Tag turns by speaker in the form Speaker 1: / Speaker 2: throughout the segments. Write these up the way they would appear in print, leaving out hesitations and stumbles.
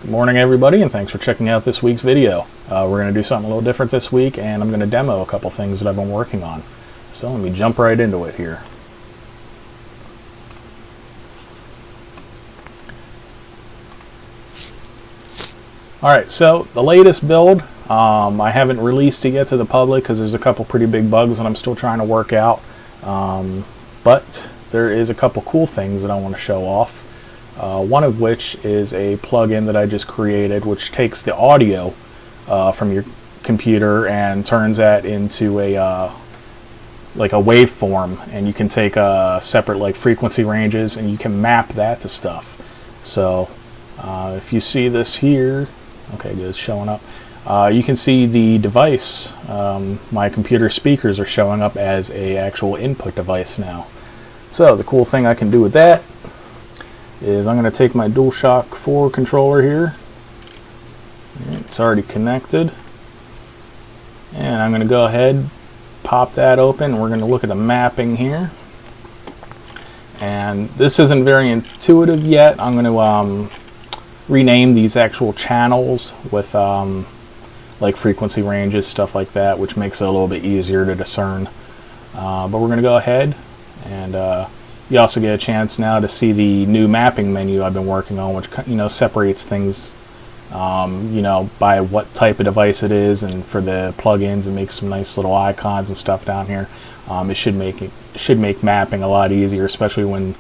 Speaker 1: Morning everybody, and thanks for checking out this week's video. We're going to do something a little different this week, and I'm going to demo a couple things that I've been working on. So let me jump right into it here. Alright, so the latest build, I haven't released it yet to the public because there's a couple pretty big bugs that I'm still trying to work out. But there is a couple cool things that I want to show off. One of which is a plugin that I just created, which takes the audio from your computer and turns that into a like a waveform, and you can take separate like frequency ranges and you can map that to stuff. So if you see this here, okay, good, it's showing up. You can see the device. My computer speakers are showing up as a actual input device now. So the cool thing I can do with that is I'm going to take my DualShock 4 controller here. It's already connected. And I'm going to go ahead, pop that open, and we're going to look at the mapping here. And this isn't very intuitive yet. I'm going to rename these actual channels with like frequency ranges, stuff like that, which makes it a little bit easier to discern. But we're going to go ahead and you also get a chance now to see the new mapping menu I've been working on, which separates things by what type of device it is, and for the plugins it makes some nice little icons and stuff down here. It should make mapping a lot easier, especially when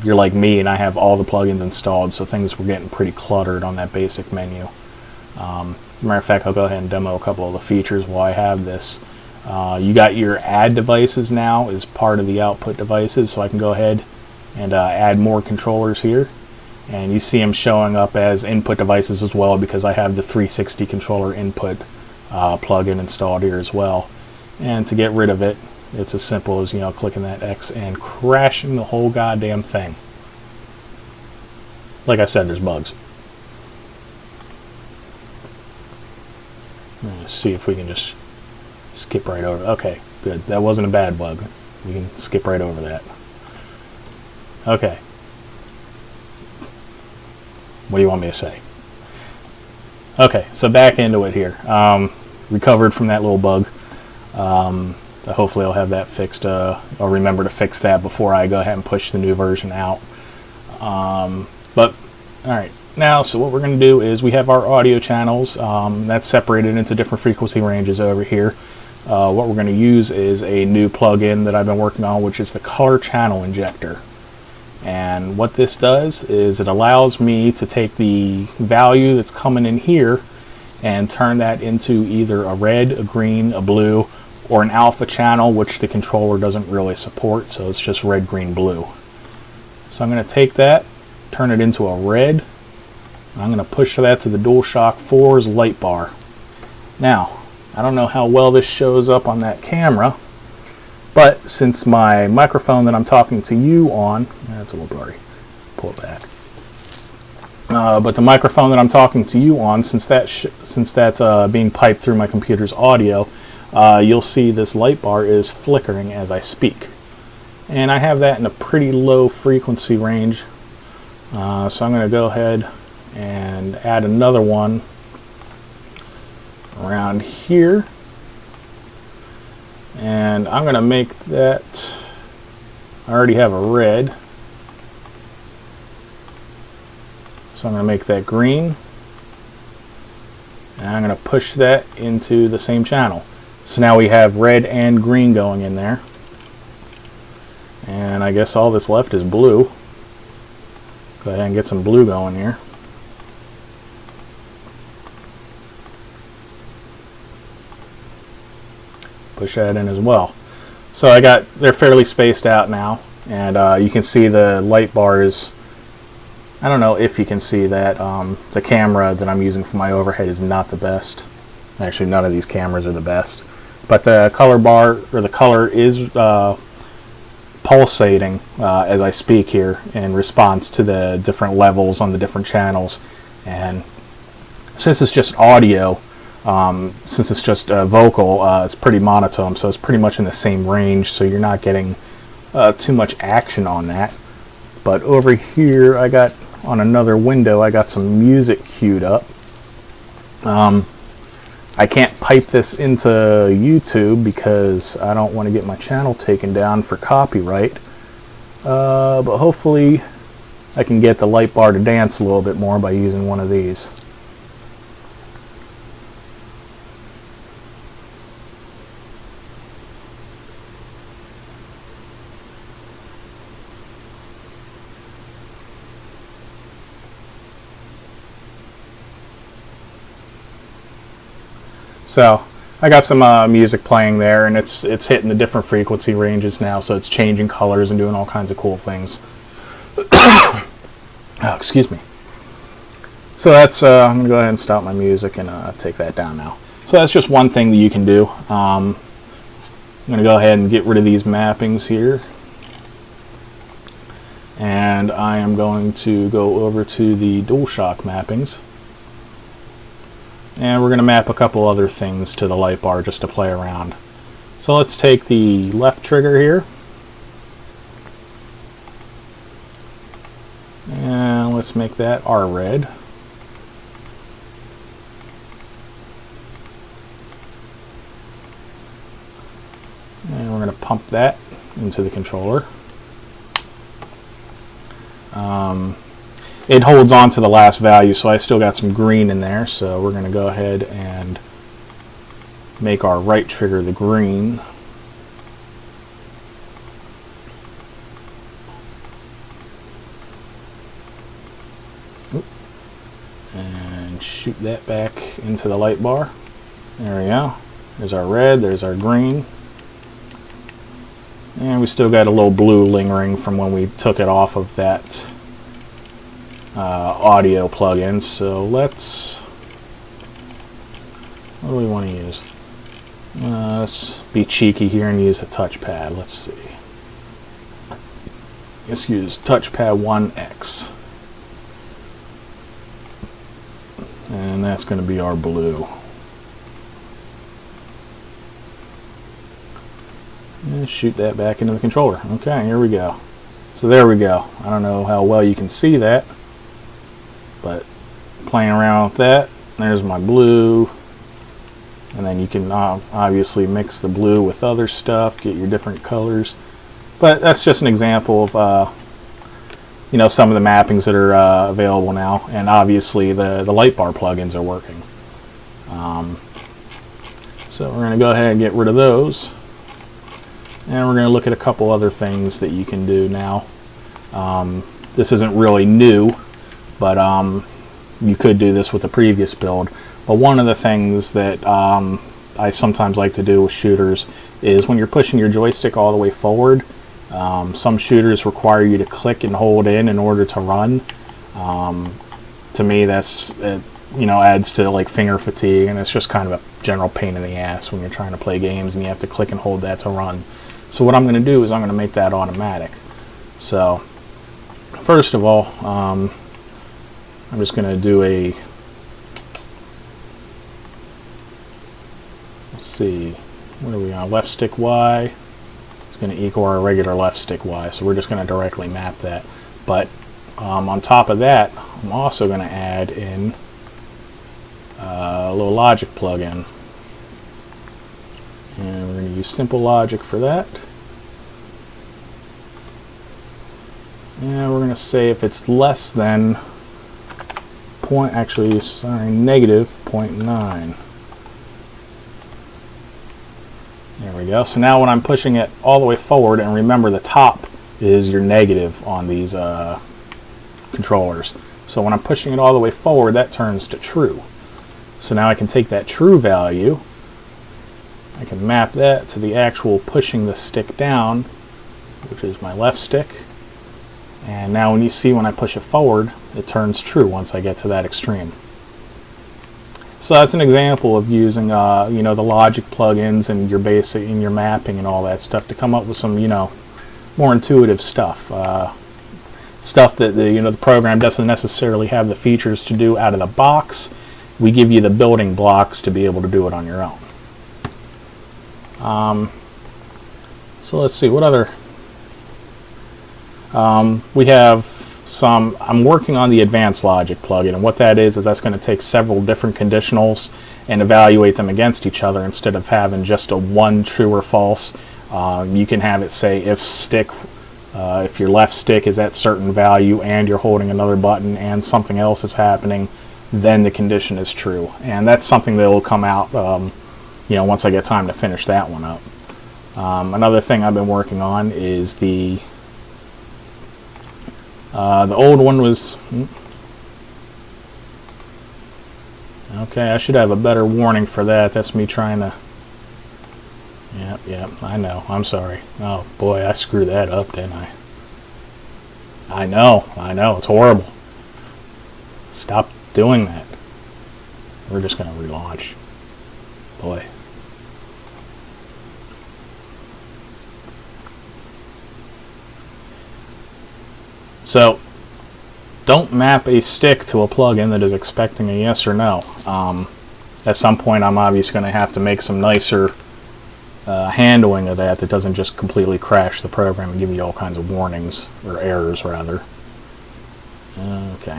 Speaker 1: you're like me and I have all the plugins installed, so things were getting pretty cluttered on that basic menu. Matter of fact, I'll go ahead and demo a couple of the features while I have this. You got your add devices now as part of the output devices, so I can go ahead and add more controllers here, and you see them showing up as input devices as well because I have the 360 controller input plugin installed here as well. And to get rid of it, it's as simple as clicking that X and crashing the whole goddamn thing. Like I said, there's bugs. Let's see if we can just skip right over. Okay, good. That wasn't a bad bug. We can skip right over that. Okay. What do you want me to say? Okay, so back into it here. Recovered from that little bug. Hopefully I'll have that fixed. I'll remember to fix that before I go ahead and push the new version out. But alright, now so what we're going to do is we have our audio channels. That's separated into different frequency ranges over here. What we're going to use is a new plugin that I've been working on, which is the color channel injector. And what this does is it allows me to take the value that's coming in here and turn that into either a red, a green, a blue, or an alpha channel, which the controller doesn't really support, so it's just red, green, blue. So I'm going to take that, turn it into a red. I'm going to push that to the DualShock 4's light bar. Now, I don't know how well this shows up on that camera, but since my microphone that I'm talking to you on, that's a little blurry, pull it back. But the microphone that I'm talking to you on, since that's being piped through my computer's audio, you'll see this light bar is flickering as I speak. And I have that in a pretty low frequency range, so I'm going to go ahead and add another one around here, and I'm going to make that, I already have a red, so I'm going to make that green, and I'm going to push that into the same channel. So now we have red and green going in there, and I guess all that's left is blue. Go ahead and get some blue going here. Push that in as well. So they're fairly spaced out now, and you can see the light bars. I don't know if you can see that. The camera that I'm using for my overhead is not the best. Actually, none of these cameras are the best. But the color bar, or the color, is pulsating as I speak here in response to the different levels on the different channels. And since it's just audio, since it's just vocal, it's pretty monotone, so it's pretty much in the same range, so you're not getting too much action on that. But over here I got on another window, I got some music queued up. I can't pipe this into YouTube because I don't want to get my channel taken down for copyright. But hopefully I can get the light bar to dance a little bit more by using one of these. So I got some music playing there, and it's hitting the different frequency ranges now, so it's changing colors and doing all kinds of cool things. Oh, excuse me. So that's I'm gonna go ahead and stop my music and take that down now. So that's just one thing that you can do. I'm gonna go ahead and get rid of these mappings here, and I am going to go over to the DualShock mappings. And we're going to map a couple other things to the light bar just to play around. So let's take the left trigger here. And let's make that our red. And we're going to pump that into the controller. It holds on to the last value, so I still got some green in there, so we're going to go ahead and make our right trigger the green. And shoot that back into the light bar. There we go. There's our red, there's our green. And we still got a little blue lingering from when we took it off of that audio plugin. So let's, what do we want to use? Let's be cheeky here and use a touchpad. Let's see. Let's use touchpad 1X. And that's going to be our blue. And shoot that back into the controller. Okay, here we go. So there we go. I don't know how well you can see that, but playing around with that, there's my blue, and then you can obviously mix the blue with other stuff, get your different colors. But that's just an example of you know, some of the mappings that are available now, and obviously the light bar plugins are working. So we're going to go ahead and get rid of those, and we're going to look at a couple other things that you can do now. This isn't really new, but you could do this with the previous build. But one of the things that I sometimes like to do with shooters is when you're pushing your joystick all the way forward, some shooters require you to click and hold in order to run. To me, that's you know, adds to like finger fatigue, and it's just kind of a general pain in the ass when you're trying to play games and you have to click and hold that to run. So what I'm going to do is I'm going to make that automatic. So first of all, I'm just going to do a, let's see, what are we on, left stick Y. It's going to equal our regular left stick Y, so we're just going to directly map that. But on top of that, I'm also going to add in a little logic plugin. And we're going to use simple logic for that. And we're going to say if it's less than negative 0.9. There we go. So now when I'm pushing it all the way forward, and remember the top is your negative on these controllers. So when I'm pushing it all the way forward, that turns to true. So now I can take that true value, I can map that to the actual pushing the stick down, which is my left stick. And now when you see when I push it forward, it turns true once I get to that extreme. So that's an example of using you know, the logic plugins and your basic and your mapping and all that stuff to come up with some, you know, more intuitive stuff. Stuff that the program doesn't necessarily have the features to do out of the box. We give you the building blocks to be able to do it on your own. So let's see what other. We have I'm working on the advanced logic plugin, and what that is that's going to take several different conditionals and evaluate them against each other instead of having just a one true or false. You can have it say if your left stick is at certain value and you're holding another button and something else is happening, then the condition is true. And that's something that will come out once I get time to finish that one up. Another thing I've been working on is the old one was... Okay, I should have a better warning for that. That's me trying to... Yep, I know. I'm sorry. Oh, boy, I screwed that up, didn't I? I know. It's horrible. Stop doing that. We're just going to relaunch. Boy. So, don't map a stick to a plugin that is expecting a yes or no. At some point, I'm obviously going to have to make some nicer handling of that doesn't just completely crash the program and give you all kinds of warnings, or errors rather. Okay.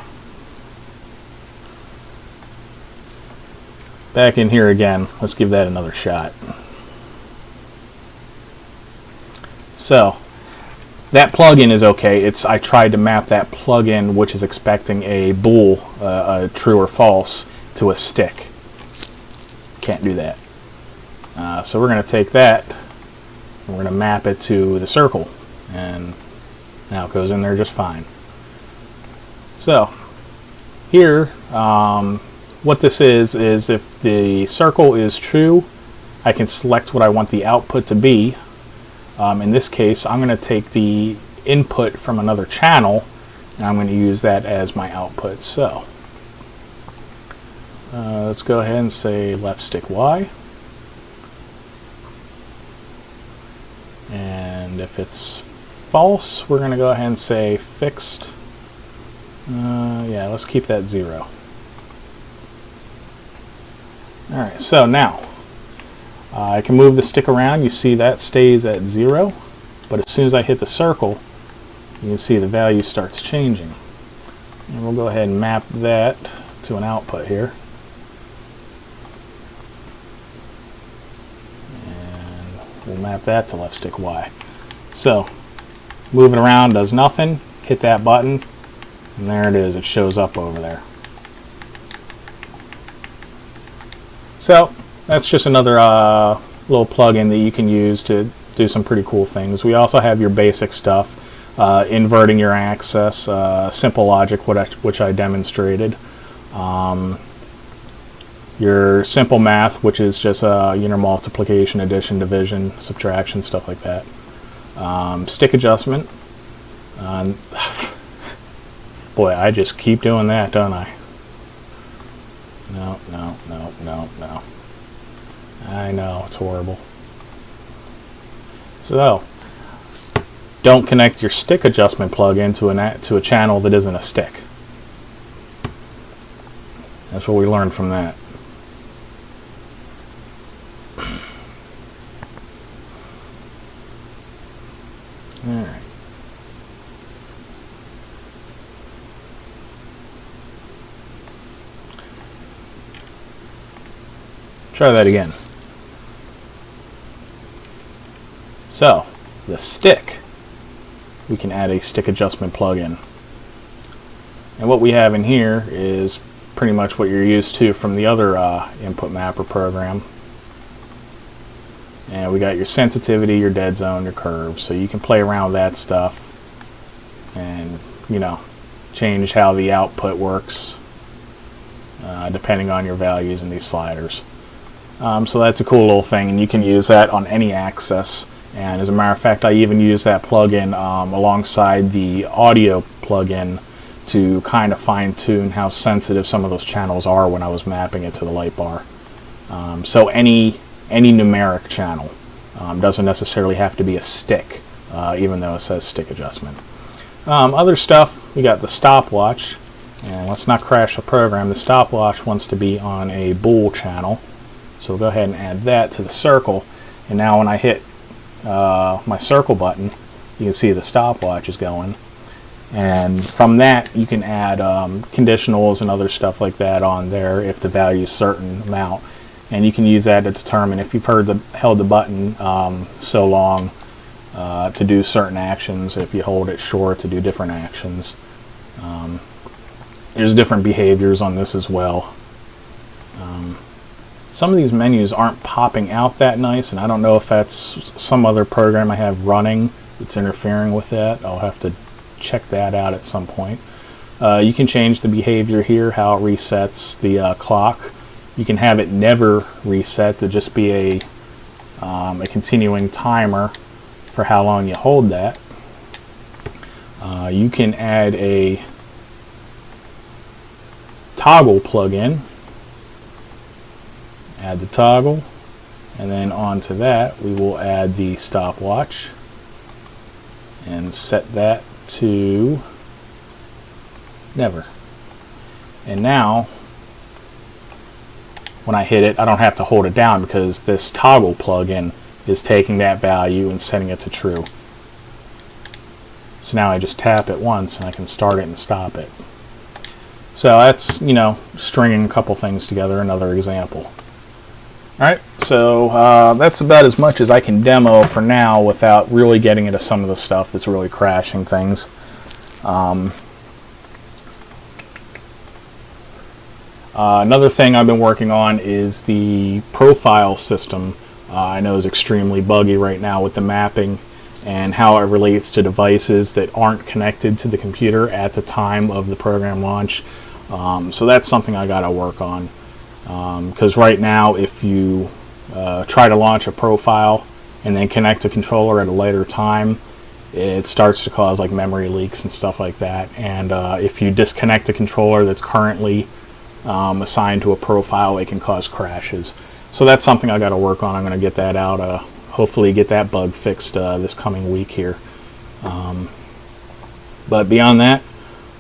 Speaker 1: Back in here again. Let's give that another shot. So, that plugin is okay. I tried to map that plugin which is expecting a bool, a true or false, to a stick. Can't do that. So we're going to take that and we're going to map it to the circle, and now it goes in there just fine. So here, what this is if the circle is true, I can select what I want the output to be. In this case, I'm going to take the input from another channel and I'm going to use that as my output. So let's go ahead and say left stick Y. And if it's false, we're going to go ahead and say fixed. Yeah, let's keep that 0. Alright, so now I can move the stick around. You see that stays at 0, but as soon as I hit the circle, you can see the value starts changing. And we'll go ahead and map that to an output here. We'll map that to left stick Y. So, move it around does nothing. Hit that button, and there it is. It shows up over there. So, that's just another little plugin that you can use to do some pretty cool things. We also have your basic stuff, inverting your access, simple logic, which I demonstrated. Your simple math, which is just multiplication, addition, division, subtraction, stuff like that. Stick adjustment. Boy, I just keep doing that, don't I? No. I know, it's horrible. So, don't connect your stick adjustment plugin to a channel that isn't a stick. That's what we learned from that. Alright. Try that again. So, the stick, we can add a stick adjustment plugin. And what we have in here is pretty much what you're used to from the other input mapper program. And we got your sensitivity, your dead zone, your curves, so you can play around with that stuff and, change how the output works depending on your values in these sliders. So that's a cool little thing, and you can use that on any access. And as a matter of fact, I even use that plugin alongside the audio plugin to kind of fine-tune how sensitive some of those channels are when I was mapping it to the light bar. So any numeric channel doesn't necessarily have to be a stick, even though it says stick adjustment. Other stuff, we got the stopwatch, and let's not crash the program. The stopwatch wants to be on a bool channel, so we'll go ahead and add that to the circle. And now when I hit my circle button, you can see the stopwatch is going. And from that, you can add conditionals and other stuff like that on there if the value is a certain amount. And you can use that to determine if you've held the button so long to do certain actions, if you hold it short to do different actions. There's different behaviors on this as well. Some of these menus aren't popping out that nice, and I don't know if that's some other program I have running that's interfering with that. I'll have to check that out at some point. You can change the behavior here, how it resets the clock. You can have it never reset to just be a continuing timer for how long you hold that. You can add a toggle plug-in. Add the toggle, and then onto that we will add the stopwatch and set that to never. And now when I hit it, I don't have to hold it down because this toggle plug-in is taking that value and setting it to true. So now I just tap it once and I can start it and stop it. So that's, you know, stringing a couple things together, another example. Alright, so that's about as much as I can demo for now without really getting into some of the stuff that's really crashing things. Another thing I've been working on is the profile system. I know is extremely buggy right now with the mapping and how it relates to devices that aren't connected to the computer at the time of the program launch. So that's something I got to work on. Because right now, if you try to launch a profile and then connect a controller at a later time, it starts to cause like memory leaks and stuff like that. And if you disconnect a controller that's currently assigned to a profile, it can cause crashes. So that's something I got to work on. I'm going to get that out. Hopefully get that bug fixed this coming week here. But beyond that,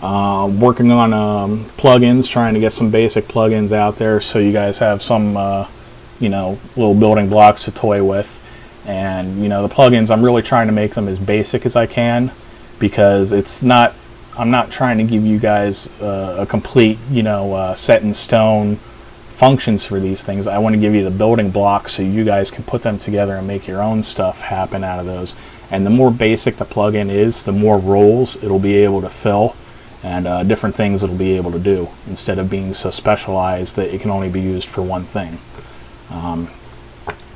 Speaker 1: working on plugins, trying to get some basic plugins out there so you guys have some you know, little building blocks to toy with. And you know, the plugins, I'm really trying to make them as basic as I can, because it's not, I'm not trying to give you guys a complete, you know, set in stone functions for these things. I want to give you the building blocks so you guys can put them together and make your own stuff happen out of those. And the more basic the plugin is, the more roles it'll be able to fill and different things it'll be able to do, instead of being so specialized that it can only be used for one thing.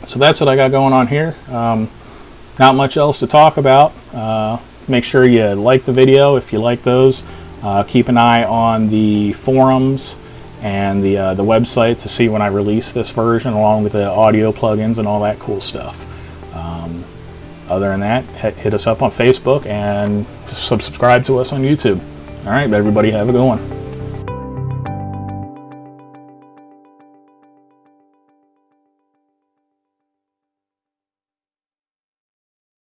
Speaker 1: So that's what I got going on here. Not much else to talk about. Make sure you like the video if you like those. Keep an eye on the forums and the website to see when I release this version, along with the audio plugins and all that cool stuff. Other than that, hit us up on Facebook and subscribe to us on YouTube. All right, everybody have a good one.